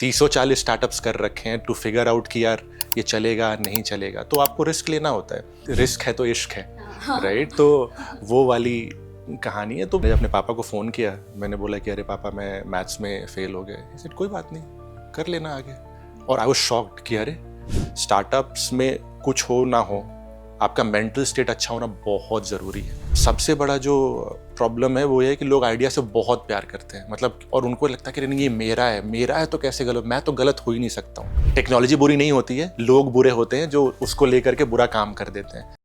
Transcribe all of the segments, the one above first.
340 startups कर रखे हैं टू फिगर आउट कि यार ये चलेगा नहीं चलेगा, तो आपको रिस्क लेना होता है। रिस्क है तो इश्क है, राइट? तो वो वाली कहानी है। तो मैंने अपने पापा को फ़ोन किया, मैंने बोला कि अरे पापा मैं मैथ्स में फेल हो गया। He said, कोई बात नहीं, कर लेना आगे। और आई वाज शॉक्ड कि अरे स्टार्टअप्स में कुछ हो ना हो, आपका मेंटल स्टेट अच्छा होना बहुत ज़रूरी है। सबसे बड़ा जो प्रॉब्लम है वो ये है कि लोग आइडिया से बहुत प्यार करते हैं, मतलब, और उनको लगता है कि नहीं ये मेरा है तो कैसे गलत, मैं तो गलत हो ही नहीं सकता हूँ। टेक्नोलॉजी बुरी नहीं होती है, लोग बुरे होते हैं जो उसको लेकर के बुरा काम कर देते हैं।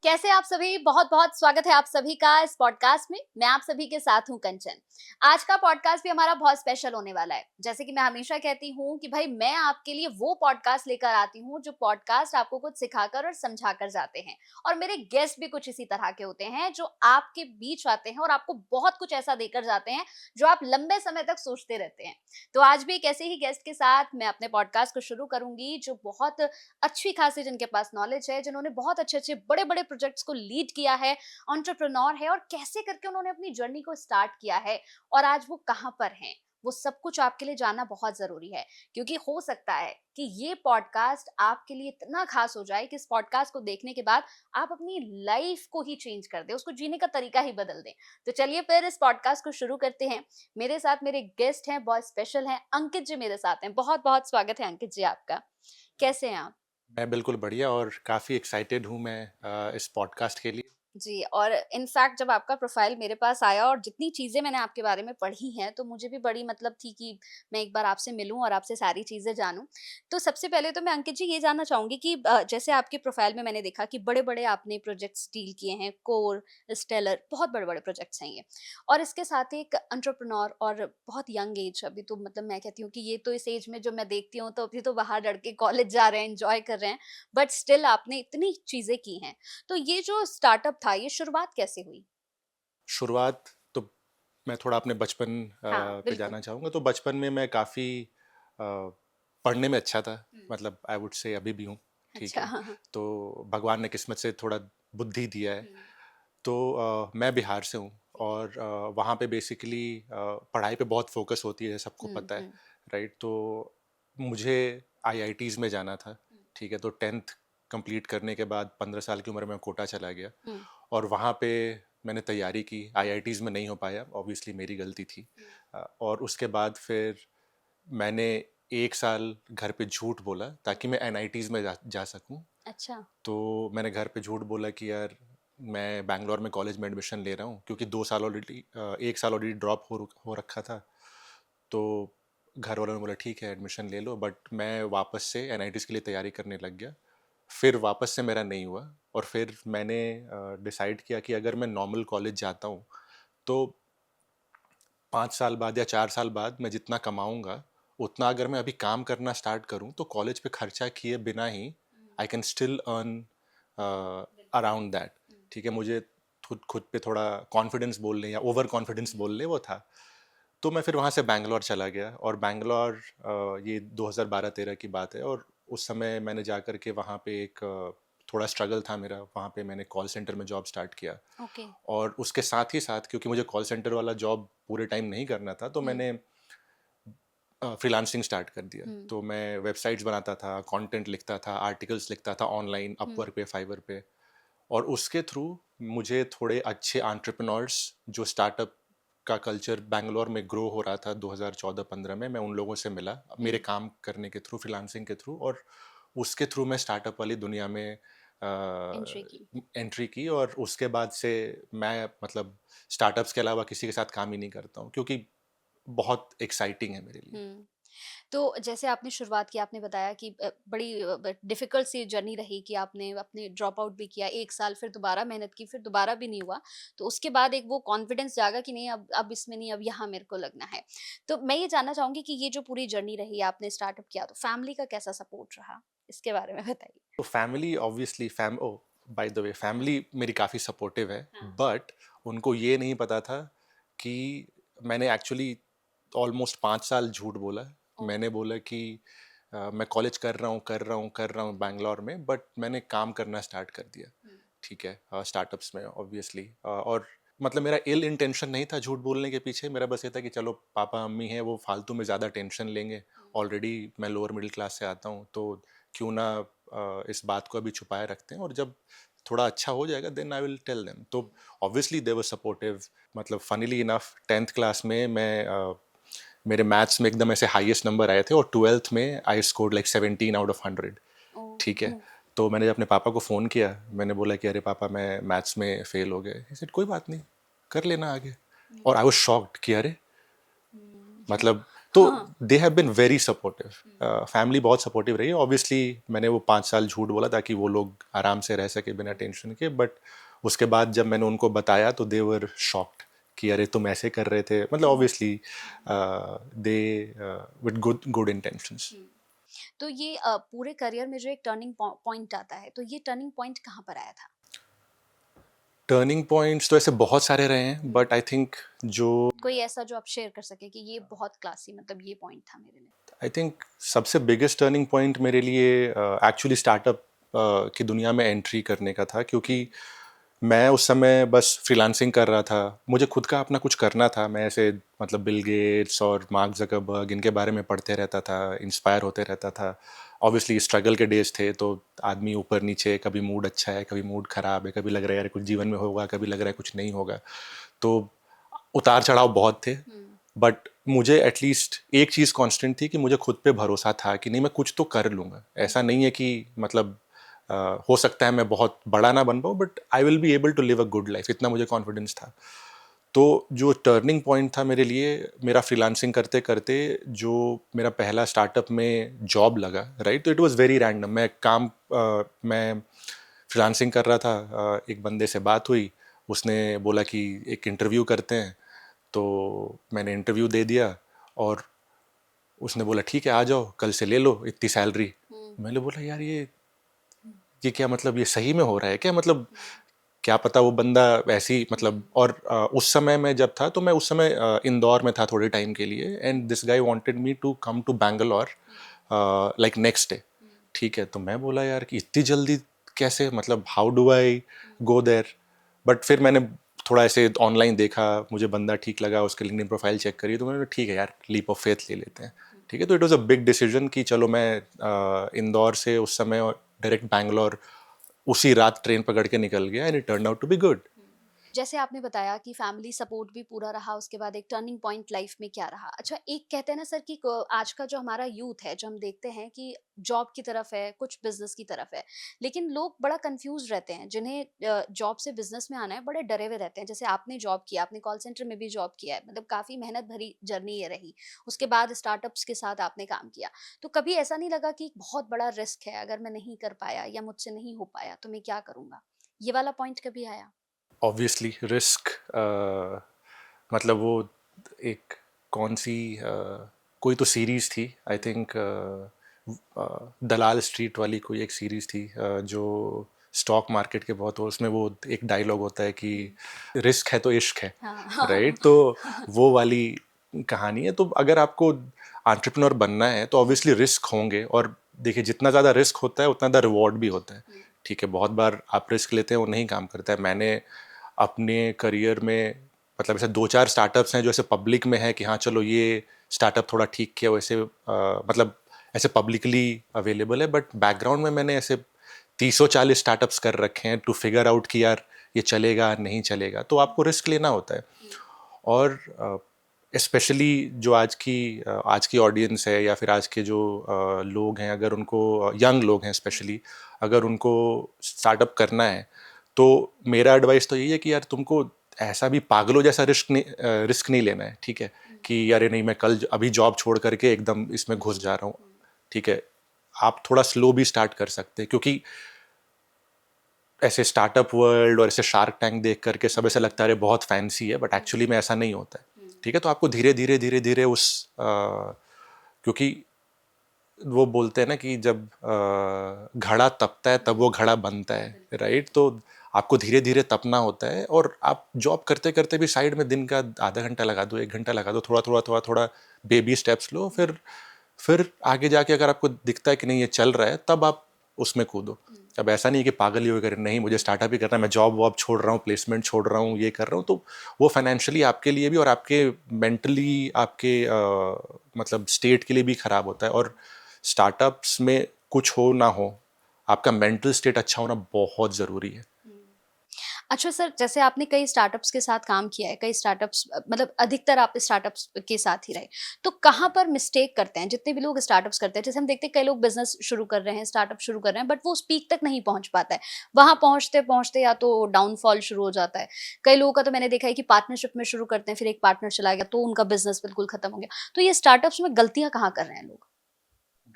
कैसे आप सभी? बहुत बहुत स्वागत है आप सभी का इस पॉडकास्ट में। मैं आप सभी के साथ हूं कंचन। आज का पॉडकास्ट भी हमारा बहुत स्पेशल होने वाला है। जैसे कि मैं हमेशा कहती हूं कि भाई मैं आपके लिए वो पॉडकास्ट लेकर आती हूं जो पॉडकास्ट आपको कुछ सिखाकर और समझाकर जाते हैं। और मेरे गेस्ट भी कुछ इसी तरह के होते हैं जो आपके बीच आते हैं और आपको बहुत कुछ ऐसा देकर जाते हैं जो आप लंबे समय तक सोचते रहते हैं। तो आज भी एक ऐसे ही गेस्ट के साथ मैं अपने पॉडकास्ट को शुरू करूंगी जो बहुत अच्छी खासी जिनके पास नॉलेज है, जिन्होंने बहुत अच्छे अच्छे बड़े बड़े प्रोजेक्ट्स को लीड किया है, एंटरप्रेन्योर है और कैसे करके उन्होंने अपनी जर्नी को स्टार्ट किया है और आज वो कहाँ पर हैं, वो सब कुछ आपके लिए जानना बहुत जरूरी है। क्योंकि हो सकता है कि ये पॉडकास्ट आपके लिए इतना खास हो जाए कि इस पॉडकास्ट को देखने के बाद आप अपनी लाइफ को ही चेंज कर दें, उसको जीने का तरीका ही बदल दें। तो चलिए फिर इस पॉडकास्ट को शुरू करते हैं। मेरे साथ मेरे गेस्ट हैं, बहुत स्पेशल हैं, अंकित जी मेरे साथ हैं। बहुत बहुत स्वागत है अंकित जी आपका। कैसे हैं आप? मैं बिल्कुल बढ़िया और काफ़ी एक्साइटेड हूँ मैं इस पॉडकास्ट के लिए। जी, और इनफैक्ट जब आपका प्रोफाइल मेरे पास आया और जितनी चीज़ें मैंने आपके बारे में पढ़ी हैं, तो मुझे भी बड़ी मतलब थी कि मैं एक बार आपसे मिलूँ और आपसे सारी चीज़ें जानूँ। तो सबसे पहले तो मैं अंकित जी ये जानना चाहूँगी कि जैसे आपके प्रोफाइल में मैंने देखा कि बड़े-बड़े आपने प्रोजेक्ट्स डील किए हैं, कोर, स्टेलर, बहुत बड़े-बड़े प्रोजेक्ट्स हैं ये। और इसके साथ ही एक एंटरप्रेन्योर और बहुत यंग एज, अभी तो मतलब मैं कहती हूँ कि ये तो इस एज में जो मैं देखती हूँ, तो अभी तो बाहर लड़के कॉलेज जा रहे हैं, एन्जॉय कर रहे हैं, बट स्टिल आपने इतनी चीज़ें की हैं। तो ये जो स्टार्टअप था, ये शुरुआत कैसे हुई? शुरुआत तो मैं थोड़ा अपने बचपन हाँ, पे बिल्कुल। जाना चाहूँगा। तो बचपन में मैं काफ़ी पढ़ने में अच्छा था, हुँ। मतलब आई वुड से अभी भी हूँ, ठीक अच्छा, है। हाँ, हाँ। तो भगवान ने किस्मत से थोड़ा बुद्धि दिया है। हुँ, तो मैं बिहार से हूँ ठीक है। और वहाँ पे बेसिकली पढ़ाई पे बहुत फोकस होती है, सबको हुँ, पता है, हुँ, राइट? तो मुझे आईआईटीज़ में जाना था, हुँ, ठीक है। तो 10th कंप्लीट करने के बाद 15 साल की उम्र में कोटा चला गया हुँ, और वहाँ पे मैंने तैयारी की। आईआईटीज़ में नहीं हो पाया, ऑब्वियसली मेरी गलती थी। हुँ। और उसके बाद फिर मैंने 1 साल घर पे झूठ बोला ताकि मैं एनआईटीज़ में जा सकूं। अच्छा। तो मैंने घर पे झूठ बोला कि यार मैं बैंगलोर में कॉलेज में एडमिशन ले रहा हूँ, क्योंकि 2 साल ऑलरेडी 1 साल ऑलरेडी ड्रॉप हो रखा था। तो घर वालों ने बोला ठीक है एडमिशन ले लो, बट मैं वापस से एनआईटीज़ के लिए तैयारी करने लग गया। फिर वापस से मेरा नहीं हुआ और फिर मैंने डिसाइड किया कि अगर मैं नॉर्मल कॉलेज जाता हूँ तो 5 साल बाद या 4 साल बाद मैं जितना कमाऊंगा उतना अगर मैं अभी काम करना स्टार्ट करूं तो कॉलेज पे खर्चा किए बिना ही hmm, I can still earn बिल्कुल। Around that. हुँ, ठीक है, मुझे खुद खुद पे थोड़ा कॉन्फिडेंस बोल लें या ओवर कॉन्फिडेंस हुँ, बोल लें वो था। तो मैं फिर वहाँ से बैंगलोर चला गया और बैंगलोर ये 2012-13 की बात है। और उस समय मैंने जा कर के वहाँ पे एक थोड़ा स्ट्रगल था मेरा, वहाँ पे मैंने कॉल सेंटर में जॉब स्टार्ट किया। ओके। और उसके साथ ही साथ क्योंकि मुझे कॉल सेंटर वाला जॉब पूरे टाइम नहीं करना था, तो हुँ, मैंने फ्रीलांसिंग स्टार्ट कर दिया। हुँ, तो मैं वेबसाइट्स बनाता था, कंटेंट लिखता था, आर्टिकल्स लिखता था ऑनलाइन, हुँ, अपवर्क पे, फाइवर पे। और उसके थ्रू मुझे थोड़े अच्छे एंटरप्रेन्योर्स, जो स्टार्टअप का कल्चर बैंगलोर में ग्रो हो रहा था 2014-15 में, मैं उन लोगों से मिला मेरे हुँ। काम करने के थ्रू, फ्रीलांसिंग के थ्रू। और उसके थ्रू मैं स्टार्टअप वाली दुनिया में एंट्री की। एंट्री की। और उसके बाद से मैं, मतलब, स्टार्टअप्स के अलावा किसी के साथ काम ही नहीं करता हूँ, क्योंकि बहुत एक्साइटिंग है मेरे लिए। हुँ। तो जैसे आपने शुरुआत की, आपने बताया कि बड़ी डिफ़िकल्ट सी जर्नी रही कि आपने अपने ड्रॉप आउट भी किया 1 साल, फिर दोबारा मेहनत की, फिर दोबारा भी नहीं हुआ। तो उसके बाद एक वो कॉन्फिडेंस जागा कि नहीं, अब इसमें नहीं, अब यहाँ मेरे को लगना है। तो मैं ये जानना चाहूँगी कि ये जो पूरी जर्नी रही, आपने स्टार्टअप किया, तो फैमिली का कैसा सपोर्ट रहा? इसके बारे में बताइए। तो family obviously fam oh by the way, family मेरी काफ़ी सपोर्टिव है। हाँ। बट उनको ये नहीं पता था कि मैंने एक्चुअली ऑलमोस्ट 5 साल झूठ बोला। ओह! मैंने बोला कि मैं कॉलेज कर रहा हूँ बैंगलोर में, बट मैंने काम करना स्टार्ट कर दिया। हुँ, ठीक है, स्टार्टअप्स में ऑब्वियसली। और मतलब मेरा इल इंटेंशन नहीं था झूठ बोलने के पीछे, मेरा बस ये था कि चलो पापा मम्मी हैं, वो फालतू में ज़्यादा टेंशन लेंगे। हुँ, ऑलरेडी मैं लोअर मिडिल क्लास से आता हूँ, तो क्यों ना इस बात को अभी छुपाए रखते हैं, और जब थोड़ा अच्छा हो जाएगा then I will tell them. तो ऑब्वियसली दे वर सपोर्टिव। मतलब फनीली इनफ 10th क्लास में मेरे मैथ्स में एकदम ऐसे हाईएस्ट नंबर आए थे, और 12th में I scored like 17 out of 100। ओह! ठीक है, हुँ, तो मैंने जब अपने पापा को फ़ोन किया, मैंने बोला कि अरे पापा मैं मैथ्स में फ़ेल हो गया। ही सेड कोई बात नहीं, कर लेना आगे। हुँ, और आई वाज शॉक्ड कि अरे, हुँ, मतलब तो हाँ, they have been very supportive. हुँ, फैमिली बहुत सपोर्टिव रही है। ऑब्वियसली मैंने वो 5 साल झूठ बोला ताकि वो लोग आराम से रह सके बिना हुँ, टेंशन के, बट उसके बाद जब मैंने उनको बताया तो दे वर शॉक्ड कि अरे तुम ऐसे कर रहे थे। मतलब hmm, obviously they with good intentions. हुँ। तो ये पूरे करियर में जो एक टर्निंग पॉइंट आता है, तो ये टर्निंग पॉइंट कहाँ पर आया था? टर्निंग पॉइंट्स तो ऐसे बहुत सारे रहे हैं, हुँ, बट आई थिंक जो कोई ऐसा जो आप शेयर कर सकें कि ये बहुत क्लासी मतलब ये पॉइंट था मेरे लिए? आई थिंक सबसे बिगेस्ट टर्निंग पॉइंट मेरे लिए एक्चुअली स्टार्टअप की दुनिया में एंट्री करने का था, हुँ, क्योंकि मैं उस समय बस फ्रीलांसिंग कर रहा था। मुझे खुद का अपना कुछ करना था। मैं ऐसे मतलब बिल गेट्स और मार्क जकरबर्ग इनके बारे में पढ़ते रहता था, इंस्पायर होते रहता था। ऑब्वियसली स्ट्रगल के डेज थे, तो आदमी ऊपर नीचे, कभी मूड अच्छा है, कभी मूड ख़राब है, कभी लग रहा है यार कुछ जीवन में होगा, कभी लग रहा है कुछ नहीं होगा। तो उतार चढ़ाव बहुत थे, हुँ, बट मुझे एटलीस्ट एक चीज़ कांस्टेंट थी कि मुझे खुद पे भरोसा था कि नहीं, मैं कुछ तो कर लूँगा। हुँ, ऐसा नहीं है कि मतलब हो सकता है मैं बहुत बड़ा ना बन पाऊँ, but I will be able to live a good life, इतना मुझे कॉन्फिडेंस था। तो जो टर्निंग पॉइंट था मेरे लिए, मेरा फ्रीलांसिंग करते करते जो मेरा पहला स्टार्टअप में जॉब लगा, राइट। तो इट वाज वेरी रैंडम। मैं फ्रीलांसिंग कर रहा था, एक बंदे से बात हुई, उसने बोला कि एक इंटरव्यू करते हैं। तो मैंने इंटरव्यू दे दिया, और उसने बोला ठीक है आ जाओ, कल से ले लो इतनी सैलरी। हुँ, मैंने बोला यार ये क्या मतलब, ये सही में हो रहा है क्या? मतलब क्या पता वो बंदा ऐसी मतलब। हुँ, और उस समय मैं जब था, तो मैं उस समय इंदौर में था थोड़े टाइम के लिए, and this guy wanted me to come to Bangalore hmm, like next day. हुँ, ठीक है, तो मैं बोला यार कि इतनी जल्दी कैसे, मतलब how do I hmm, go there. But फिर मैंने थोड़ा ऐसे ऑनलाइन देखा, मुझे बंदा ठीक लगा, उसके लिंक्डइन प्रोफाइल चेक करी, तो मैंने ठीक है यार, लीप ऑफ फेथ ले लेते हैं। हुँ। ठीक है, तो it was a big decision कि चलो मैं इंदौर से उस समय डायरेक्ट बैंगलोर उसी रात ट्रेन पकड़ के निकल गया, and it turn out to be good. हुँ। जैसे आपने बताया कि फैमिली सपोर्ट भी पूरा रहा, उसके बाद एक टर्निंग पॉइंट लाइफ में क्या रहा? अच्छा, एक कहते हैं ना सर कि क आज का जो हमारा यूथ है, जो हम देखते हैं कि जॉब की तरफ है, कुछ बिज़नेस की तरफ है। लेकिन लोग बड़ा कन्फ्यूज़ रहते हैं, जिन्हें जॉब से बिज़नेस में आना है, बड़े डरे हुए रहते हैं। जैसे आपने जॉब किया, आपने कॉल सेंटर में भी जॉब किया है, मतलब काफ़ी मेहनत भरी जर्नी ये रही। उसके बाद स्टार्टअप्स के साथ आपने काम किया। तो कभी ऐसा नहीं लगा कि बहुत बड़ा रिस्क है, अगर मैं नहीं कर पाया या मुझसे नहीं हो पाया, तो मैं क्या करूँगा? ये वाला पॉइंट कभी आया? ऑब्वियसली रिस्क, मतलब वो एक कौन सी कोई तो सीरीज थी, आई हुँ, थिंक दलाल स्ट्रीट वाली कोई एक सीरीज थी, जो स्टॉक मार्केट के बहुत हो, उसमें वो एक डायलॉग होता है कि हुँ। रिस्क है तो इश्क है, हाँ, राइट। हाँ। तो वो वाली कहानी है। तो अगर आपको एंटरप्रेन्योर बनना है तो ऑब्वियसली रिस्क होंगे, और देखिए जितना ज़्यादा रिस्क होता है उतना ज़्यादा रिवॉर्ड भी होता है। हुँ, ठीक है, बहुत बार आप रिस्क लेते हैं वो नहीं काम करता है। मैंने अपने करियर में मतलब ऐसे 2-4 स्टार्टअप्स हैं जो ऐसे पब्लिक में है कि हाँ चलो ये स्टार्टअप थोड़ा ठीक किया, वैसे मतलब ऐसे पब्लिकली अवेलेबल है, बट बैकग्राउंड में मैंने ऐसे 30-40 स्टार्टअप्स कर रखे हैं टू फिगर आउट कि यार ये चलेगा नहीं चलेगा। तो हुँ, आपको रिस्क लेना होता है। हुँ, और स्पेशली जो आज की ऑडियंस है, या फिर आज के जो लोग हैं, अगर उनको यंग लोग हैं हुँ, स्पेशली, अगर उनको स्टार्टअप करना है, तो मेरा एडवाइस तो यही है कि यार तुमको ऐसा भी पागलों जैसा रिस्क नहीं लेना है। ठीक है, हुँ, कि यार ये नहीं, मैं कल अभी जॉब छोड़ करके एकदम इसमें हुँ, घुस जा रहा हूँ। हुँ, ठीक है, आप थोड़ा स्लो भी स्टार्ट कर सकते हैं, क्योंकि ऐसे स्टार्टअप वर्ल्ड और ऐसे शार्क टैंक देख करके सब ऐसा हुँ, लगता है बहुत फैंसी है, बट हुँ, एक्चुअली में ऐसा नहीं होता है। हुँ, ठीक है, तो आपको धीरे धीरे धीरे धीरे क्योंकि वो बोलते हैं ना कि जब घड़ा तपता है तब हुँ, वो घड़ा बनता है, बिल्कुल। राइट। तो आपको धीरे धीरे तपना होता है, और आप जॉब करते करते भी साइड में दिन का आधा घंटा लगा दो, 1 घंटा लगा दो, थोड़ा थोड़ा थोड़ा थोड़ा बेबी स्टेप्स लो, फिर आगे जाके अगर आपको दिखता है कि नहीं ये चल रहा है, तब आप उसमें कूदो। अब ऐसा नहीं है कि पागल ही हो कर नहीं मुझे स्टार्टअप ही करना है, मैं जॉब वॉब छोड़ रहा हूँ, प्लेसमेंट छोड़ रहा हूँ, ये कर रहा हूँ, तो वो फाइनेंशियली आपके लिए भी और आपके मेंटली आपके मतलब स्टेट के लिए भी खराब होता है। और स्टार्टअप्स में कुछ हो ना हो, आपका मेंटल स्टेट अच्छा होना बहुत ज़रूरी है। अच्छा सर, जैसे आपने कई स्टार्टअप्स के साथ काम किया है, कई स्टार्टअप्स मतलब अधिकतर आप स्टार्टअप्स के साथ ही रहे, तो कहाँ पर मिस्टेक करते हैं जितने भी लोग स्टार्टअप्स करते हैं? जैसे हम देखते हैं कई लोग बिजनेस शुरू कर रहे हैं, स्टार्टअप शुरू कर रहे हैं, बट वो उस पीक तक नहीं पहुंच पाता है। वहां पहुंचते पहुंचते या तो डाउनफॉल शुरू हो जाता है। कई लोगों का तो मैंने देखा है कि पार्टनरशिप में शुरू करते हैं, फिर एक पार्टनर चला गया तो उनका बिजनेस बिल्कुल खत्म हो गया। तो ये स्टार्टअप्स में गलतियां कहाँ कर रहे हैं लोग?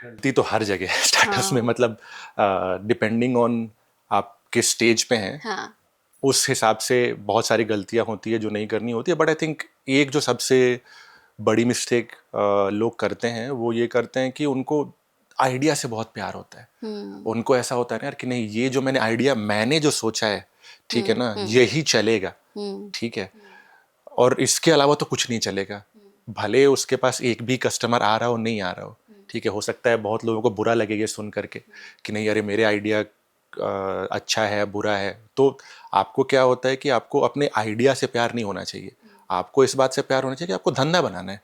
गलती तो हर जगह है स्टार्टअप्स में, हाँ। मतलब डिपेंडिंग ऑन आप किस स्टेज पे हैं, हाँ। उस हिसाब से बहुत सारी गलतियां होती है जो नहीं करनी होती है। बट आई थिंक एक जो सबसे बड़ी मिस्टेक लोग करते हैं वो ये करते हैं कि उनको आइडिया से बहुत प्यार होता है। उनको ऐसा होता है ना यार कि नहीं ये जो मैंने जो सोचा है, ठीक है ना, यही चलेगा, ठीक है, और इसके अलावा तो कुछ नहीं चलेगा। भले उसके पास एक भी कस्टमर आ रहा हो नहीं आ रहा हो, ठीक है, हो सकता है बहुत लोगों को बुरा लगे ये सुन करके कि नहीं अरे मेरे आइडिया अच्छा है बुरा है। तो आपको क्या होता है कि आपको अपने आइडिया से प्यार नहीं होना चाहिए, आपको इस बात से प्यार होना चाहिए कि आपको धंधा बनाना है,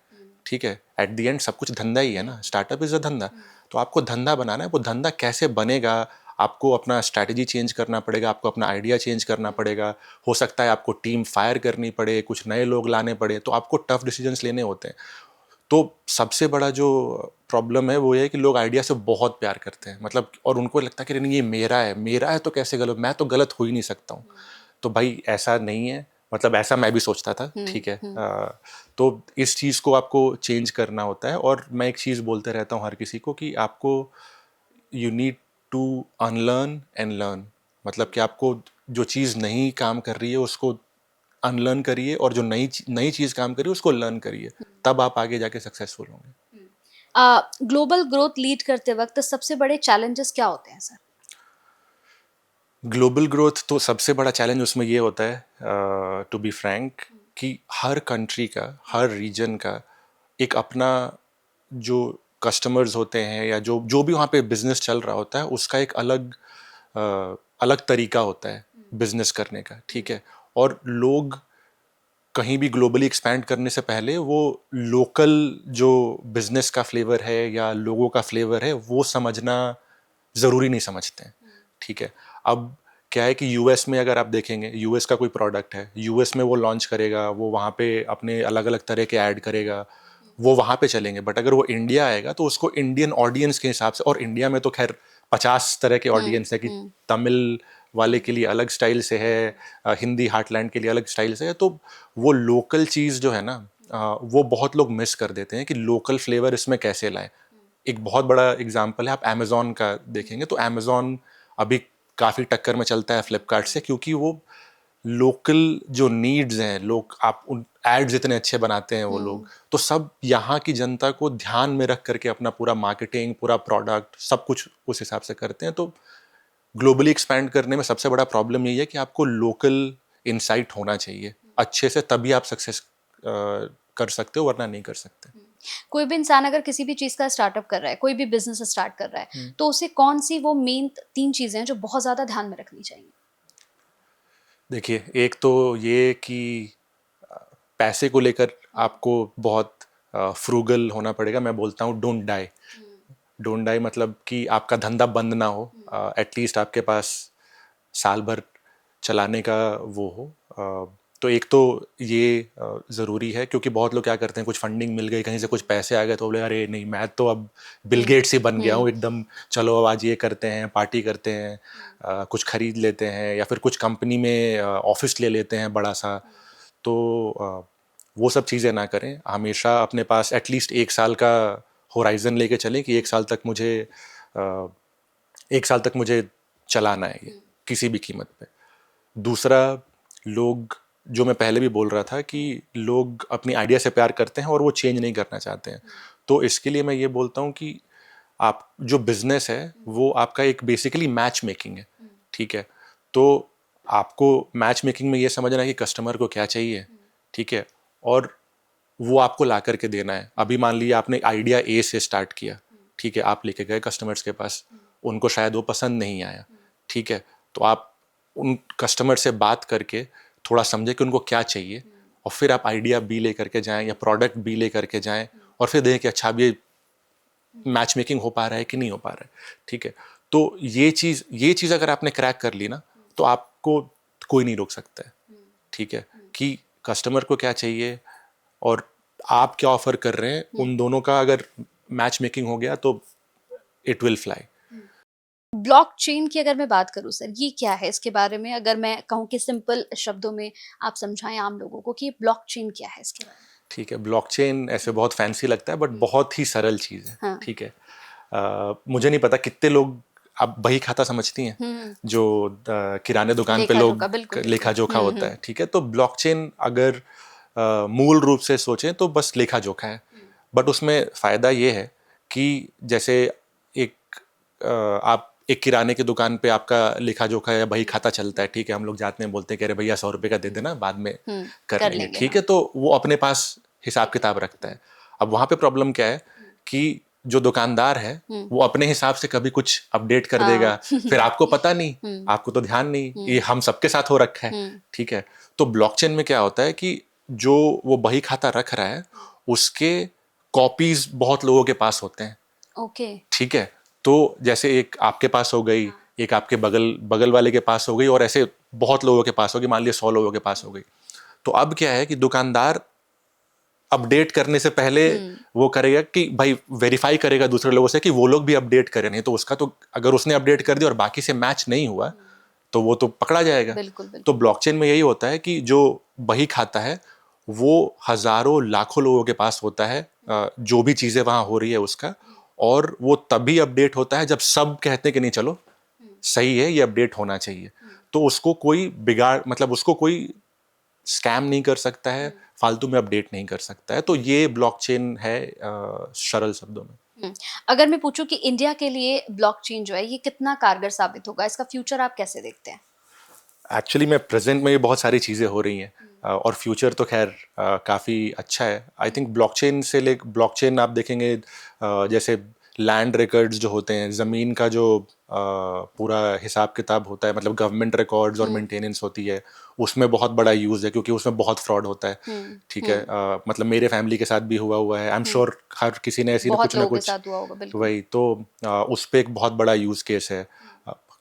ठीक है। एट द एंड सब कुछ धंधा ही है ना, स्टार्टअप इज अ धंधा। तो आपको धंधा बनाना है, वो धंधा कैसे बनेगा, आपको अपना स्ट्रैटेजी चेंज करना पड़ेगा, आपको अपना आइडिया चेंज करना पड़ेगा, हो सकता है आपको टीम फायर करनी पड़े, कुछ नए लोग लाने पड़े, तो आपको टफ डिसीजंस लेने होते हैं। तो सबसे बड़ा जो प्रॉब्लम है वो ये है कि लोग आइडिया से बहुत प्यार करते हैं, मतलब, और उनको लगता है कि नहीं ये मेरा है तो कैसे गलत, मैं तो गलत हो ही नहीं सकता हूँ। तो भाई ऐसा नहीं है, मतलब ऐसा मैं भी सोचता था, ठीक है। तो इस चीज़ को आपको चेंज करना होता है। और मैं एक चीज़ बोलते रहता हूँ हर किसी को कि आपको you need to unlearn and learn, मतलब कि आपको जो चीज़ नहीं काम कर रही है उसको अनलर्न करिए, और जो नई चीज़ काम करिए उसको लर्न करिए, तब आप आगे जाके सक्सेसफुल होंगे। ग्लोबल ग्रोथ लीड करते वक्त सबसे बड़े चैलेंजेस क्या होते हैं सर? ग्लोबल ग्रोथ तो सबसे बड़ा चैलेंज उसमें ये होता है, टू बी फ्रैंक, कि हर कंट्री का, हर रीजन का एक अपना जो कस्टमर्स होते हैं या जो जो भी वहाँ पे बिजनेस चल रहा होता है उसका एक अलग तरीका होता है बिजनेस करने का, ठीक है। और लोग कहीं भी ग्लोबली एक्सपैंड करने से पहले वो लोकल जो बिजनेस का फ्लेवर है या लोगों का फ्लेवर है वो समझना ज़रूरी नहीं समझते हैं, ठीक है। अब क्या है कि यूएस में अगर आप देखेंगे, यूएस का कोई प्रोडक्ट है, यूएस में वो लॉन्च करेगा, वो वहाँ पे अपने अलग अलग तरह के ऐड करेगा, वो वहाँ पे चलेंगे। बट अगर वो इंडिया आएगा तो उसको इंडियन ऑडियंस के हिसाब से, और इंडिया में तो खैर 50 तरह के ऑडियंस है कि तमिल वाले के लिए अलग स्टाइल से है, हिंदी हार्टलैंड के लिए अलग स्टाइल से है। तो वो लोकल चीज़ जो है ना, वो बहुत लोग मिस कर देते हैं कि लोकल फ्लेवर इसमें कैसे लाएं। एक बहुत बड़ा एग्जांपल है, आप अमेज़ॉन का देखेंगे तो अमेज़ॉन अभी काफ़ी टक्कर में चलता है फ्लिपकार्ट से, क्योंकि वो लोकल जो नीड्स हैं, लोग आप उन एड्स इतने अच्छे बनाते हैं वो लोग, तो सब यहाँ की जनता को ध्यान में रख करके अपना पूरा मार्केटिंग, पूरा प्रोडक्ट, सब कुछ उस हिसाब से करते हैं। तो ग्लोबली एक्सपैंड करने में सबसे बड़ा प्रॉब्लम यही है कि आपको लोकल इंसाइट होना चाहिए अच्छे से, तभी आप सक्सेस कर सकते हो, वरना नहीं कर सकते। कोई भी इंसान अगर किसी भी चीज का स्टार्टअप कर रहा है, कोई भी बिजनेस स्टार्ट कर रहा है, तो उसे कौन सी वो मेन 3 चीजें हैं जो बहुत ज्यादा ध्यान में रखनी चाहिए? देखिए, एक तो ये कि पैसे को लेकर आपको बहुत फ्रूगल होना पड़ेगा। मैं बोलता हूँ डोंट डाई। डोंट डाई मतलब कि आपका धंधा बंद ना हो, एटलीस्ट आपके पास साल भर चलाने का वो हो। तो एक तो ये ज़रूरी है, क्योंकि बहुत लोग क्या करते हैं, कुछ फंडिंग मिल गई, कहीं से कुछ पैसे आ गए तो बोले अरे नहीं मैं तो अब बिल गेट्स ही बन गया हूँ एकदम, चलो अब आज ये करते हैं, पार्टी करते हैं, कुछ खरीद लेते हैं, या फिर कुछ कंपनी में ऑफिस ले लेते हैं बड़ा सा। तो वो सब चीज़ें ना करें, हमेशा अपने पास एटलीस्ट 1 साल का होराइजन लेके चलें कि 1 साल तक मुझे चलाना है ये किसी भी कीमत पे। दूसरा, लोग, जो मैं पहले भी बोल रहा था कि लोग अपनी आइडिया से प्यार करते हैं और वो चेंज नहीं करना चाहते हैं। तो इसके लिए मैं ये बोलता हूँ कि आप जो बिजनेस है वो आपका एक बेसिकली मैच मेकिंग है, ठीक है। तो आपको मैच मेकिंग में ये समझना है कि कस्टमर को क्या चाहिए, ठीक है, और वो आपको ला करके देना है। अभी मान लीजिए आपने आइडिया ए से स्टार्ट किया, ठीक है, आप लेके गए कस्टमर्स के पास, उनको शायद वो पसंद नहीं आया, ठीक है, तो आप उन कस्टमर से बात करके थोड़ा समझे कि उनको क्या चाहिए, और फिर आप आइडिया बी ले करके जाएं या प्रोडक्ट बी ले करके जाएं, और फिर देखें कि अच्छा अब ये मैच मेकिंग हो पा रहा है कि नहीं हो पा रहा है, ठीक है। तो ये चीज़ अगर आपने क्रैक कर ली ना, तो आपको कोई नहीं रोक सकता है, ठीक है, कि कस्टमर को क्या चाहिए और आप क्या ऑफर कर रहे हैं, उन दोनों का अगर मैच मेकिंग हो गया तो इट विल फ्लाई। ब्लॉकचेन की अगर मैं बात करूं सर, ये क्या है? इसके बारे में अगर मैं कहूं कि सिंपल शब्दों में आप समझाएं आम लोगों को कि ब्लॉकचेन क्या है इसके बारे में। ठीक है, ब्लॉकचेन ऐसे बहुत फैंसी लगता है बट बहुत ही सरल चीज़ है, हाँ। ठीक है। मुझे नहीं पता कितने लोग आप बही खाता समझती हैं, जो किराने दुकान पे लेखा लोग जोखा, बिल्कुल लेखा बिल्कुल। जोखा होता है, ठीक है। तो ब्लॉकचेन अगर मूल रूप से सोचें तो बस लेखा जोखा है, बट उसमें फ़ायदा ये है कि जैसे एक आप एक किराने की दुकान पे आपका लेखा जोखा या बही खाता चलता है, ठीक है, हम लोग जाते हैं बोलते हैं कि अरे भैया 100 रुपये का दे देना, बाद में कर कर लेंगे, लेंगे, ठीक हाँ। है। तो वो अपने पास हिसाब किताब रखता है। अब वहाँ पे प्रॉब्लम क्या है कि जो दुकानदार है वो अपने हिसाब से कभी कुछ अपडेट कर देगा, हाँ। फिर आपको पता नहीं, आपको तो ध्यान नहीं, ये हम सबके साथ हो रखा है, ठीक है। तो ब्लॉकचेन में क्या होता है कि जो वो बही खाता रख रहा है उसके कॉपीज बहुत लोगों के पास होते हैं, ओके। ठीक है। तो जैसे एक आपके पास हो गई, एक आपके बगल बगल वाले के पास हो गई, और ऐसे बहुत लोगों के पास होगी, मान लिया 100 लोगों के पास हो गई। तो अब क्या है कि दुकानदार अपडेट करने से पहले वो करेगा कि भाई वेरीफाई करेगा दूसरे लोगों से कि वो लोग भी अपडेट करें, नहीं तो उसका तो अगर उसने अपडेट कर दिया और बाकी से मैच नहीं हुआ तो वो तो पकड़ा जाएगा। बिल्कुल तो बिल्कुल। ब्लॉकचेन में यही होता है कि जो बही खाता है वो हजारों लाखों लोगों के पास होता है, जो भी चीज़ें वहाँ हो रही है उसका, और वो तभी अपडेट होता है जब सब कहते हैं कि नहीं चलो सही है, ये अपडेट होना चाहिए। तो उसको कोई बिगाड़, मतलब उसको कोई स्कैम नहीं कर सकता है, फालतू में अपडेट नहीं कर सकता है। तो ये ब्लॉकचेन है सरल शब्दों में। अगर मैं पूछूं कि इंडिया के लिए ब्लॉकचेन जो है ये कितना कारगर साबित होगा, इसका फ्यूचर आप कैसे देखते हैं? एक्चुअली में प्रेजेंट में ये बहुत सारी चीज़ें हो रही हैं, और फ्यूचर तो खैर काफ़ी अच्छा है। आई थिंक ब्लॉकचेन आप देखेंगे, जैसे लैंड रिकॉर्ड्स जो होते हैं, ज़मीन का जो पूरा हिसाब किताब होता है, मतलब गवर्नमेंट रिकॉर्ड्स और मेंटेनेंस होती है, उसमें बहुत बड़ा यूज़ है क्योंकि उसमें बहुत फ्रॉड होता है, ठीक है। मतलब मेरे फैमिली के साथ भी हुआ हुआ है, आई एम श्योर हर किसी ने ऐसी ना बहुत लोगों के कुछ, साथ हुआ होगा, बिल्कुल। वही तो उस पे एक बहुत बड़ा यूज़ केस है।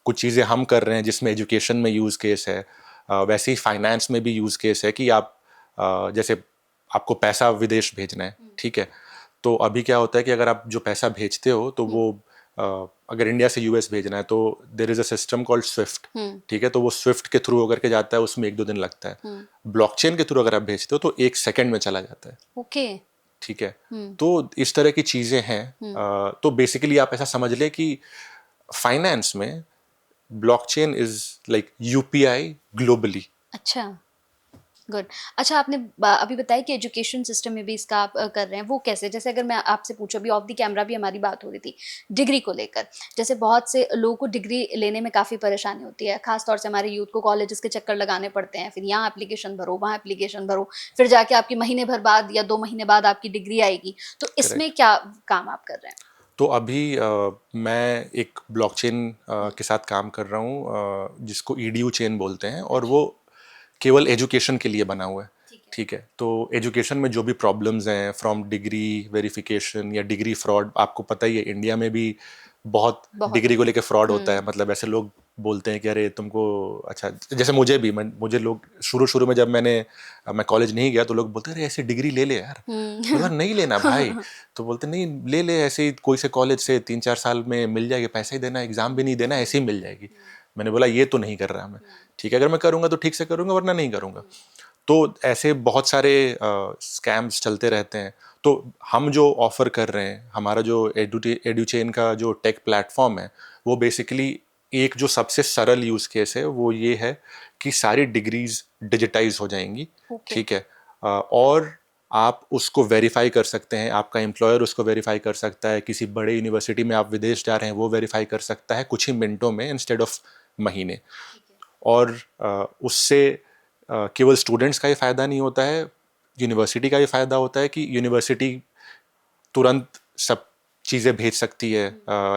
कुछ चीज़ें हम कर रहे हैं जिसमें एजुकेशन में यूज़ केस है, वैसे ही फाइनेंस में भी यूज़ केस है कि आप जैसे आपको पैसा विदेश भेजना है, ठीक है। तो अभी क्या होता है कि अगर आप जो पैसा भेजते हो तो वो अगर इंडिया से यूएस भेजना है तो there is a system called SWIFT, ठीक है। तो वो स्विफ्ट के थ्रू होकर के जाता है, उसमें 1-2 दिन लगता है। ब्लॉकचेन के थ्रू अगर आप भेजते हो तो 1 सेकंड में चला जाता है, ओके। ठीक है। तो इस तरह की चीज़ें हैं। तो बेसिकली आप ऐसा समझ लें कि फाइनेंस में blockchain is like UPI globally. अच्छा, गुड। अच्छा, आपने अभी बताया कि एजुकेशन सिस्टम में भी इसका आप कर रहे हैं, वो कैसे? जैसे अगर मैं आपसे पूछूं, अभी ऑफ द कैमरा भी हमारी बात हो रही थी डिग्री को लेकर। जैसे बहुत से लोगों को डिग्री लेने में काफ़ी परेशानी होती है, खास तौर से हमारे यूथ को कॉलेजेस के चक्कर लगाने पड़ते हैं, फिर यहाँ एप्लीकेशन भरो, वहाँ एप्लीकेशन भरो, फिर जाके आपकी महीने भर बाद या 2 महीने बाद आपकी डिग्री आएगी। तो इसमें करेक्ट। क्या काम आप कर रहे हैं? तो अभी मैं एक ब्लॉकचेन के साथ काम कर रहा हूँ, जिसको ईडीयू चेन बोलते हैं, और वो केवल एजुकेशन के लिए बना हुआ है, ठीक है। तो एजुकेशन में जो भी प्रॉब्लम्स हैं, फ्रॉम डिग्री वेरिफिकेशन या डिग्री फ्रॉड, आपको पता ही है इंडिया में भी बहुत बहुत। डिग्री को लेके फ्रॉड होता है। मतलब ऐसे लोग बोलते हैं कि अरे तुमको, अच्छा जैसे मुझे लोग शुरू शुरू में जब मैं कॉलेज नहीं गया तो लोग बोलते अरे ऐसे डिग्री ले ले यार, बोला नहीं लेना भाई। तो बोलते नहीं ले ले, ऐसे ही कोई से कॉलेज से 3-4 साल में मिल जाएगी, पैसा ही देना, एग्जाम भी नहीं देना, ऐसे ही मिल जाएगी। मैंने बोला ये तो नहीं कर रहा मैं, ठीक है, अगर मैं करूँगा तो ठीक से करूँगा वरना नहीं करूँगा। तो ऐसे बहुत सारे स्कैम्स चलते रहते हैं। तो हम जो ऑफ़र कर रहे हैं, हमारा जो एडुचेन का जो टेक प्लेटफॉर्म है, वो बेसिकली एक जो सबसे सरल यूज़ केस है वो ये है कि सारी डिग्रीज डिजिटाइज हो जाएंगी, ओके। ठीक है। और आप उसको वेरीफाई कर सकते हैं, आपका एम्प्लॉयर उसको वेरीफाई कर सकता है, किसी बड़े यूनिवर्सिटी में आप विदेश जा रहे हैं वो वेरीफाई कर सकता है कुछ ही मिनटों में इंस्टेड ऑफ महीने। और उससे केवल स्टूडेंट्स का ही फ़ायदा नहीं होता है, यूनिवर्सिटी का भी फ़ायदा होता है कि यूनिवर्सिटी तुरंत सब चीज़ें भेज सकती है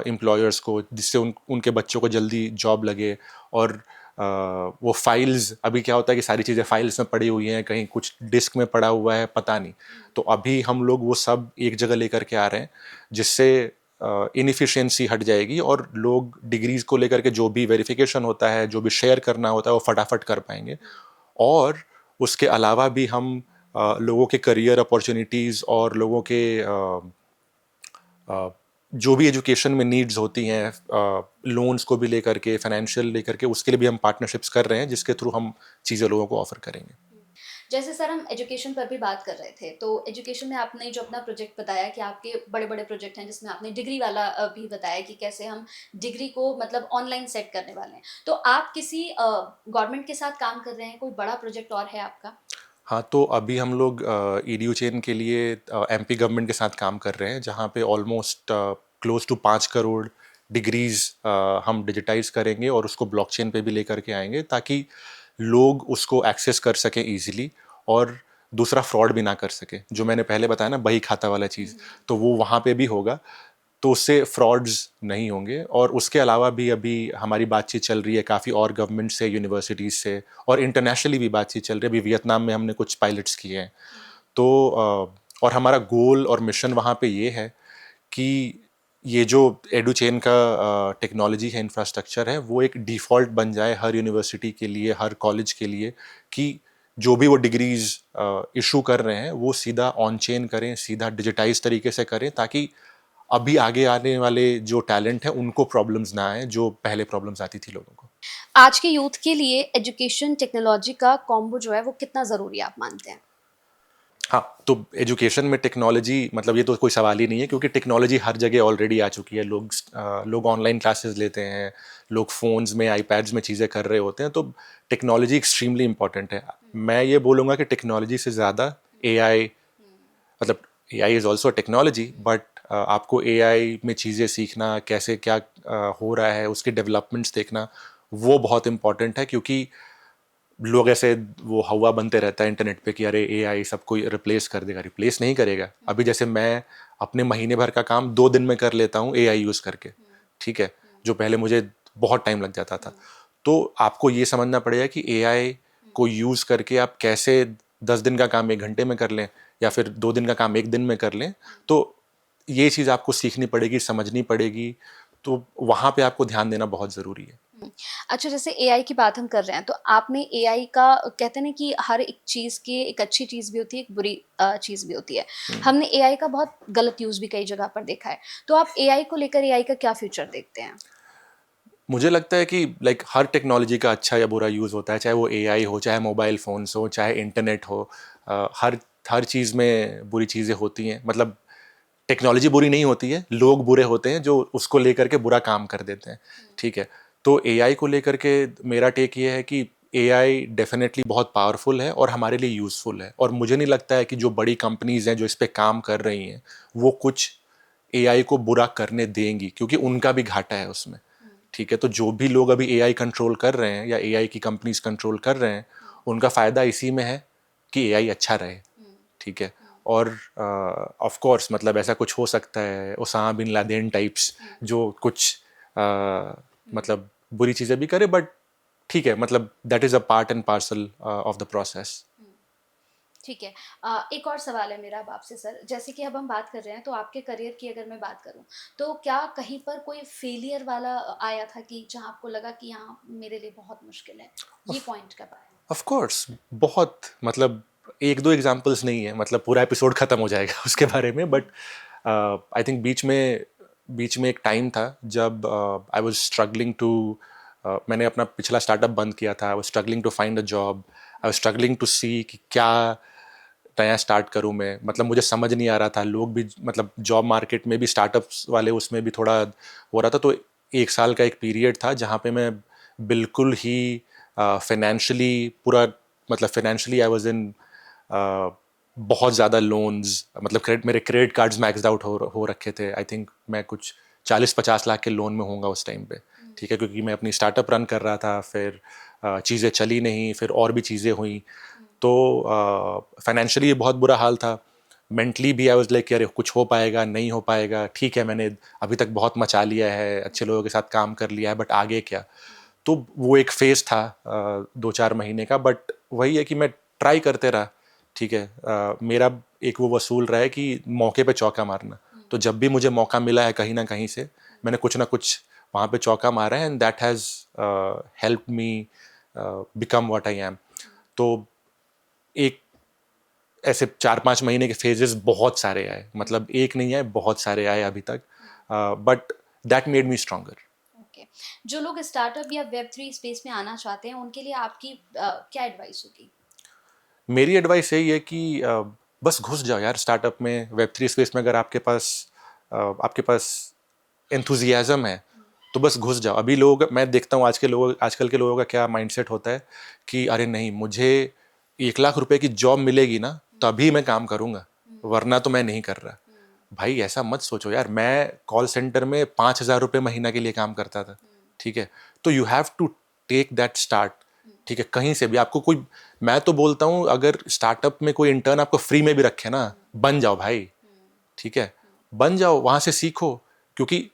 एम्प्लॉयर्स को, जिससे उनके बच्चों को जल्दी जॉब लगे। और वो फाइल्स, अभी क्या होता है कि सारी चीज़ें फाइल्स में पड़ी हुई हैं, कहीं कुछ डिस्क में पड़ा हुआ है, पता नहीं। तो अभी हम लोग वो सब एक जगह लेकर के आ रहे हैं, जिससे इनएफिशिएंसी हट जाएगी और लोग डिग्रीज को लेकर के जो भी वेरिफिकेशन होता है, जो भी शेयर करना होता है, वो फटाफट कर पाएंगे। और उसके अलावा भी हम लोगों के करियर अपॉर्चुनिटीज़ और लोगों के जो भी एजुकेशन में नीड्स होती हैं, लोन्स को भी लेकर के, फाइनेंशियल लेकर के, उसके लिए भी हम पार्टनरशिप्स कर रहे हैं, जिसके थ्रू हम चीज़ें लोगों को ऑफर करेंगे। जैसे सर हम एजुकेशन पर भी बात कर रहे थे, तो एजुकेशन में आपने जो अपना प्रोजेक्ट बताया कि आपके बड़े बड़े प्रोजेक्ट हैं, जिसमें आपने डिग्री वाला भी बताया कि कैसे हम डिग्री को मतलब ऑनलाइन सेट करने वाले हैं। तो आप किसी गवर्नमेंट के साथ काम कर रहे हैं, कोई बड़ा प्रोजेक्ट और है आपका? हाँ, तो अभी हम लोग ईडीयू चेन के लिए एमपी गवर्नमेंट के साथ काम कर रहे हैं, जहाँ पे almost close to 5 crore degrees हम डिजिटाइज करेंगे और उसको ब्लॉकचेन पे भी लेकर के आएंगे, ताकि लोग उसको एक्सेस कर सकें इजीली और दूसरा फ्रॉड भी ना कर सके। जो मैंने पहले बताया ना, बही खाता वाला चीज़, तो वो वहाँ पे भी होगा, तो उससे फ्रॉड्स नहीं होंगे। और उसके अलावा भी अभी हमारी बातचीत चल रही है काफ़ी और गवर्नमेंट से, यूनिवर्सिटीज़ से, और इंटरनेशनली भी बातचीत चल रही है। अभी वियतनाम में हमने कुछ पायलट्स किए हैं। तो और हमारा गोल और मिशन वहाँ पे ये है कि ये जो एडू चेन का टेक्नोलॉजी है, इंफ्रास्ट्रक्चर है, वो एक डिफ़ॉल्ट बन जाए हर यूनिवर्सिटी के लिए, हर कॉलेज के लिए, कि जो भी वो डिग्रीज इशू कर रहे हैं वो सीधा ऑन चेन करें, सीधा डिजिटाइज तरीके से करें, ताकि अभी आगे आने वाले जो टैलेंट है उनको प्रॉब्लम्स ना आए, जो पहले प्रॉब्लम्स आती थी लोगों को। आज के यूथ के लिए एजुकेशन टेक्नोलॉजी का कॉम्बो जो है वो कितना ज़रूरी है, आप मानते हैं? हाँ, तो एजुकेशन में टेक्नोलॉजी, मतलब ये तो कोई सवाल ही नहीं है, क्योंकि टेक्नोलॉजी हर जगह ऑलरेडी आ चुकी है। लोग ऑनलाइन क्लासेस लेते हैं, लोग फ़ोन्स में, आईपैड्स में चीज़ें कर रहे होते हैं, तो टेक्नोलॉजी एक्सट्रीमली इंपॉर्टेंट है। मैं ये बोलूँगा कि टेक्नोलॉजी से ज़्यादा एआई, मतलब AI is also technology, but आपको एआई में चीज़ें सीखना, कैसे क्या हो रहा है, उसके डेवलपमेंट्स देखना, वो बहुत इंपॉर्टेंट है। क्योंकि लोग ऐसे वो हवा बनते रहता है इंटरनेट पे कि अरे एआई सबको रिप्लेस कर देगा। रिप्लेस नहीं करेगा। अभी जैसे मैं अपने महीने भर का काम 2 दिन में कर लेता हूँ एआई यूज़ करके, ठीक है, जो पहले मुझे बहुत टाइम लग जाता था। तो आपको ये समझना पड़ेगा कि एआई को यूज़ करके आप कैसे 10 दिन का काम 1 घंटे में कर लें, या फिर 2 दिन का काम 1 दिन में कर लें। तो ये चीज़ आपको सीखनी पड़ेगी, समझनी पड़ेगी। तो वहाँ पे आपको ध्यान देना बहुत ज़रूरी है। हुँ। अच्छा, जैसे एआई की बात हम कर रहे हैं, तो आपने एआई का, कहते हैं ना कि हर एक चीज़ की एक अच्छी चीज़ भी होती है, एक बुरी चीज़ भी होती है। हमने एआई का बहुत गलत यूज़ भी कई जगह पर देखा है। तो आप एआई को लेकर एआई का क्या फ्यूचर देखते हैं? मुझे लगता है कि लाइक हर टेक्नोलॉजी का अच्छा या बुरा यूज़ होता है, चाहे वो एआई हो, चाहे मोबाइल फ़ोन्स हो, चाहे इंटरनेट हो। हर हर चीज़ में बुरी चीज़ें होती हैं। मतलब टेक्नोलॉजी बुरी नहीं होती है, लोग बुरे होते हैं जो उसको लेकर के बुरा काम कर देते हैं, ठीक है। तो एआई को लेकर के मेरा टेक ये है कि एआई डेफिनेटली बहुत पावरफुल है और हमारे लिए यूज़फुल है, और मुझे नहीं लगता है कि जो बड़ी कंपनीज़ हैं जो इस पे काम कर रही हैं, वो कुछ एआई को बुरा करने देंगी, क्योंकि उनका भी घाटा है उसमें, ठीक है। तो जो भी लोग अभी एआई कंट्रोल कर रहे हैं या एआई की कंपनीज कंट्रोल कर रहे हैं, उनका फ़ायदा इसी में है कि एआई अच्छा रहे, ठीक है। और ऑफ कोर्स मतलब ऐसा कुछ हो सकता है, ओसामा बिन लादेन टाइप्स, जो कुछ मतलब बुरी चीज़ें भी करे, बट ठीक है, मतलब that is a part and parcel of the process. ठीक है। एक और सवाल है मेरा अब आपसे सर, जैसे कि अब हम बात कर रहे हैं, तो आपके करियर की अगर मैं बात करूँ, तो क्या कहीं पर कोई फेलियर वाला आया था कि जहाँ आपको लगा कि हाँ, मेरे लिए बहुत मुश्किल है, ये पॉइंट कब आया? ऑफ कोर्स बहुत, मतलब एक दो एग्जांपल्स नहीं है, मतलब पूरा एपिसोड ख़त्म हो जाएगा उसके बारे में। बट आई थिंक बीच में एक टाइम था जब आई वाज स्ट्रगलिंग टू, मैंने अपना पिछला स्टार्टअप बंद किया था। I was struggling to find a job, I was struggling to see कि क्या नया स्टार्ट करूं मैं। मतलब मुझे समझ नहीं आ रहा था, लोग भी मतलब जॉब मार्केट में भी स्टार्टअप्स वाले उसमें भी थोड़ा हो रहा था। तो 1 साल का एक पीरियड था जहाँ पे मैं बिल्कुल ही फाइनेंशियली पूरा, मतलब फाइनेंशियली आई वाज इन बहुत ज़्यादा लोन्स, मतलब मेरे क्रेडिट कार्ड्स मैक्सड आउट हो रखे थे। आई थिंक मैं कुछ 40-50 लाख के लोन में होऊंगा उस टाइम पे, ठीक है, क्योंकि मैं अपनी स्टार्टअप रन कर रहा था। फिर चीज़ें चली नहीं, फिर और भी चीज़ें हुई। तो फाइनेंशियली बहुत बुरा हाल था, मेंटली भी आई वाज लाइक यार कुछ हो पाएगा नहीं हो पाएगा, ठीक है मैंने अभी तक बहुत मचा लिया है, अच्छे लोगों के साथ काम कर लिया है, बट आगे क्या। तो वो एक फेज था 2-4 महीने का, बट वही है कि मैं ट्राई करते रहा, ठीक है। मेरा एक वो वसूल रहा है कि मौके पे चौका मारना। तो जब भी मुझे मौका मिला है कहीं ना कहीं से, मैंने कुछ ना कुछ वहाँ पे चौका मारा है, and that has help me become what I am. तो एक ऐसे 4-5 महीने के फेजेस बहुत सारे आए, मतलब एक नहीं आए, बहुत सारे आए अभी तक, but that made me stronger. Okay, जो लोग स्टार्टअप या वेब 3 स्पेस में आना चाहते हैं उनके लिए आपकी क्या एडवाइस होगी? मेरी एडवाइस यही है कि बस घुस जाओ यार स्टार्टअप में, वेब 3 स्पेस में। अगर आपके पास एंथुजियाज्म है तो बस घुस जाओ। अभी लोग, मैं देखता हूँ आजकल के लोगों का क्या माइंडसेट होता है कि अरे नहीं, मुझे 1 लाख रुपए की जॉब मिलेगी ना तभी मैं काम करूँगा, वरना तो मैं नहीं कर रहा। भाई ऐसा मत सोचो यार, मैं कॉल सेंटर में 5,000 रुपये महीना के लिए काम करता था, ठीक है। तो you have to take that start, ठीक है। कहीं से भी आपको कोई, मैं तो बोलता हूँ अगर स्टार्टअप में कोई इंटर्न आपको फ्री में भी रखे ना, बन जाओ भाई, ठीक है। बन जाओ, वहाँ से सीखो, क्योंकि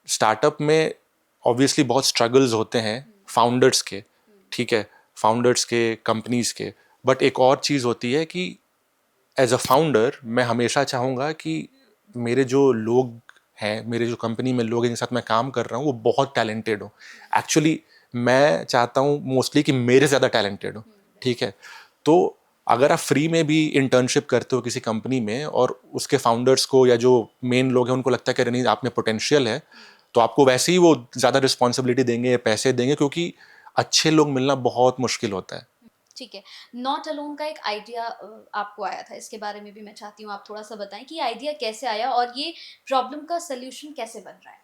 स्टार्टअप में ऑब्वियसली बहुत स्ट्रगल्स होते हैं फाउंडर्स के, ठीक है, फाउंडर्स के, कंपनीज के। बट एक और चीज़ होती है कि एज अ फाउंडर मैं हमेशा चाहूँगा कि मेरे जो लोग हैं, मेरे जो कंपनी में लोग हैं जिनके साथ मैं काम कर रहा हूँ, वो बहुत टैलेंटेड हो। एक्चुअली मैं चाहता हूँ मोस्टली कि मेरे ज़्यादा टैलेंटेड हो, ठीक है। तो अगर आप फ्री में भी इंटर्नशिप करते हो किसी कंपनी में, और उसके फाउंडर्स को या जो मेन लोग हैं उनको लगता है कि नहीं आप में पोटेंशियल है, तो आपको वैसे ही वो ज़्यादा रिस्पॉन्सिबिलिटी देंगे, पैसे देंगे, क्योंकि अच्छे लोग मिलना बहुत मुश्किल होता है। ठीक है, नॉट अलोन का एक आइडिया आपको आया था, इसके बारे में भी मैं चाहती हूँ आप थोड़ा सा बताएं कि आइडिया कैसे आया और ये प्रॉब्लम का सोल्यूशन कैसे बन रहा है?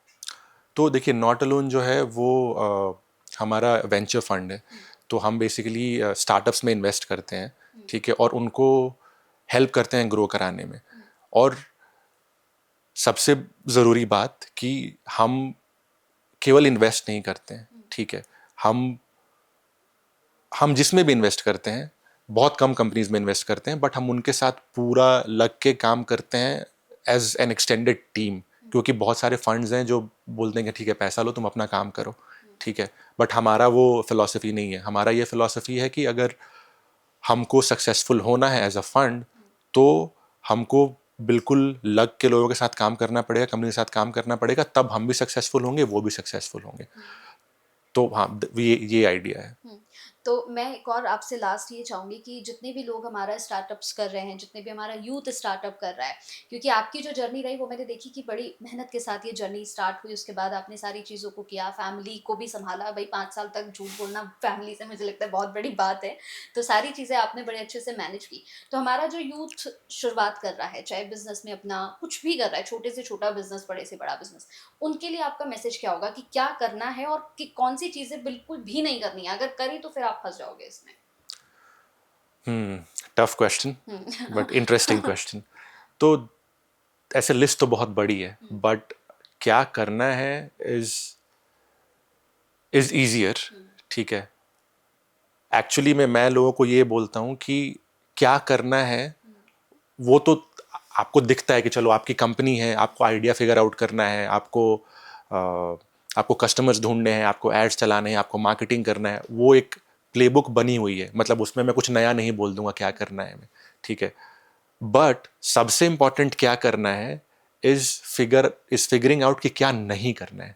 तो देखिए, नॉट अलोन जो है वो हमारा वेंचर फंड है। तो हम बेसिकली स्टार्टअप्स में इन्वेस्ट करते हैं, ठीक है, और उनको हेल्प करते हैं ग्रो कराने में। और सबसे ज़रूरी बात कि हम केवल इन्वेस्ट नहीं करते हैं, ठीक है। हम हम जिसमें भी इन्वेस्ट करते हैं, बहुत कम कंपनीज में इन्वेस्ट करते हैं, बट हम उनके साथ पूरा लग के काम करते हैं एज एन एक्सटेंडेड टीम। क्योंकि बहुत सारे फंड्स हैं जो बोलते हैं कि ठीक है पैसा लो, तुम अपना काम करो, ठीक है। बट हमारा वो फिलॉसफी नहीं है। हमारा ये फिलॉसफी है कि अगर हमको सक्सेसफुल होना है एज अ फंड, तो हमको बिल्कुल लग के लोगों के साथ काम करना पड़ेगा, कंपनी के साथ काम करना पड़ेगा, तब हम भी सक्सेसफुल होंगे, वो भी सक्सेसफुल होंगे। तो हाँ, ये आइडिया है। तो मैं एक और आपसे लास्ट ये चाहूँगी कि जितने भी लोग हमारा स्टार्टअप्स कर रहे हैं, जितने भी हमारा यूथ स्टार्टअप कर रहा है, क्योंकि आपकी जो जर्नी रही वो मैंने देखी कि बड़ी मेहनत के साथ ये जर्नी स्टार्ट हुई, उसके बाद आपने सारी चीज़ों को किया, फैमिली को भी सँभाला। भई 5 साल तक झूठ बोलना फैमिली से मुझे लगता है बहुत बड़ी बात है। तो सारी चीज़ें आपने बड़े अच्छे से मैनेज की। तो हमारा जो यूथ शुरुआत कर रहा है, चाहे बिज़नेस में अपना कुछ भी कर रहा है, छोटे से छोटा बिज़नेस, बड़े से बड़ा बिज़नेस, उनके लिए आपका मैसेज क्या होगा कि क्या करना है और कि कौन सी चीजें बिल्कुल भी नहीं करनी है? अगर करी तो फिर आप फंस जाओगे इसमें। Tough question, but interesting hmm. Question. तो ऐसे लिस्ट तो बहुत बड़ी है, बट क्या करना है इज इज ईजियर, ठीक है। एक्चुअली मैं लोगों को ये बोलता हूँ कि क्या करना है वो तो आपको दिखता है कि चलो आपकी कंपनी है, आपको आइडिया फिगर आउट करना है, आपको कस्टमर्स ढूंढने हैं, आपको एड्स चलाने हैं, आपको मार्केटिंग करना है, वो एक प्लेबुक बनी हुई है। मतलब उसमें मैं कुछ नया नहीं बोल दूंगा क्या करना है मैं, ठीक है। बट सबसे इंपॉर्टेंट क्या करना है इज फिगरिंग आउट कि क्या नहीं करना है,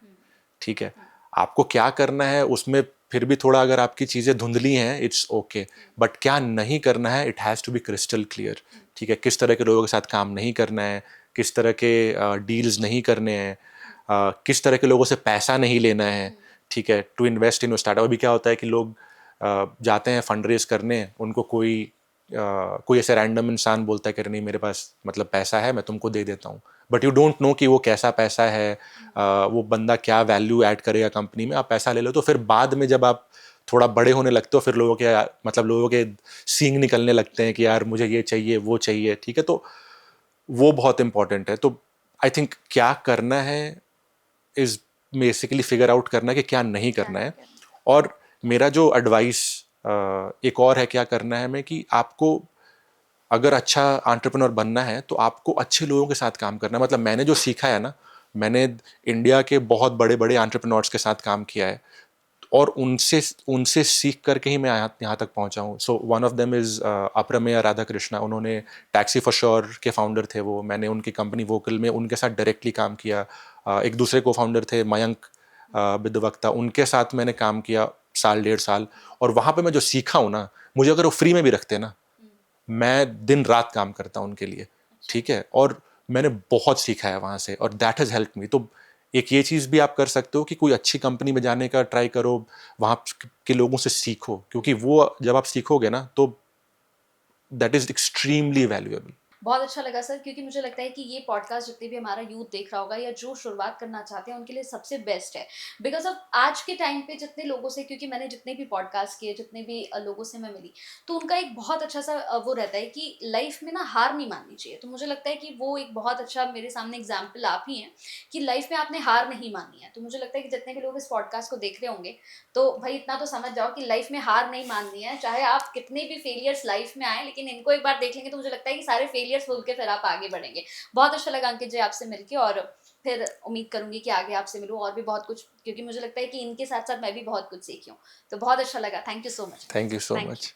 ठीक है। आपको क्या करना है उसमें फिर भी थोड़ा अगर आपकी चीज़ें धुंधली हैं, इट्स ओके, बट क्या नहीं करना है it has to be crystal clear, ठीक है। किस तरह के लोगों के साथ काम नहीं करना है, किस तरह के डील्स नहीं करने हैं, किस तरह के लोगों से पैसा नहीं लेना है, ठीक है, टू इन्वेस्ट इन स्टार्टअप। अभी क्या होता है कि लोग जाते हैं फंड रेज करने, उनको कोई ऐसे रैंडम इंसान बोलता है कि नहीं मेरे पास मतलब पैसा है, मैं तुमको दे देता हूँ, बट यू डोंट नो कि वो कैसा पैसा है, वो बंदा क्या वैल्यू ऐड करेगा कंपनी में। आप पैसा ले लो, तो फिर बाद में जब आप थोड़ा बड़े होने लगते हो, फिर लोगों के सींग निकलने लगते हैं कि यार मुझे ये चाहिए वो चाहिए, ठीक है। तो वो बहुत इंपॉर्टेंट है। तो आई थिंक क्या करना है इज बेसिकली फिगर आउट करना है कि क्या नहीं करना है, और मेरा जो एडवाइस एक और है क्या करना है हमें कि आपको अगर अच्छा एंटरप्रेन्योर बनना है तो आपको अच्छे लोगों के साथ काम करना है। मतलब मैंने जो सीखा है ना, मैंने इंडिया के बहुत बड़े बड़े एंटरप्रेन्योर्स के साथ काम किया है और उनसे उनसे सीख करके ही मैं यहाँ तक पहुँचा हूँ। So one of them is Aprameya Radhakrishna. उन्होंने टैक्सी फॉर श्योर के फाउंडर थे वो। मैंने उनकी कंपनी वोकल में उनके साथ डायरेक्टली काम किया। एक दूसरे को फाउंडर थे मयंक बिदवक्ता, उनके साथ मैंने काम किया साल 1.5 साल। और वहाँ पे मैं जो सीखा हूँ ना, मुझे अगर वो फ्री में भी रखते ना, मैं दिन रात काम करता हूँ उनके लिए, ठीक है। और मैंने बहुत सीखा है वहाँ से और दैट हैज़ हेल्प मी। तो एक ये चीज़ भी आप कर सकते हो कि कोई अच्छी कंपनी में जाने का ट्राई करो, वहाँ के लोगों से सीखो, क्योंकि वो जब आप सीखोगे ना तो दैट इज़ एक्सट्रीमली वैल्यूएबल। बहुत अच्छा लगा सर, क्योंकि मुझे लगता है कि ये पॉडकास्ट जितने भी हमारा यूथ देख रहा होगा या जो शुरुआत करना चाहते हैं उनके लिए सबसे बेस्ट है। बिकॉज अब आज के टाइम पे जितने लोगों से, क्योंकि मैंने जितने भी पॉडकास्ट किए, जितने भी लोगों से मैं मिली, तो उनका एक बहुत अच्छा सा वो रहता है कि लाइफ में ना हार नहीं माननी चाहिए। तो मुझे लगता है कि वो एक बहुत अच्छा मेरे सामने एग्जाम्पल आप ही हैं कि लाइफ में आपने हार नहीं मानी है। तो मुझे लगता है कि जितने भी लोग इस पॉडकास्ट को देख रहे होंगे, तो भाई इतना तो समझ जाओ कि लाइफ में हार नहीं माननी है। चाहे आप कितने भी फेलियर्स लाइफ में आए, लेकिन इनको एक बार देख लेंगे तो मुझे लगता है कि सारे फेलियर्स भूल के फिर आप आगे बढ़ेंगे। बहुत अच्छा लगा अंकित जी आपसे मिलके, और फिर उम्मीद करूंगी कि आगे आपसे मिलूं और भी बहुत कुछ, क्योंकि मुझे लगता है कि इनके साथ साथ मैं भी बहुत कुछ सीखी हूँ। तो बहुत अच्छा लगा। Thank you so much. Thank you so thank you. Much.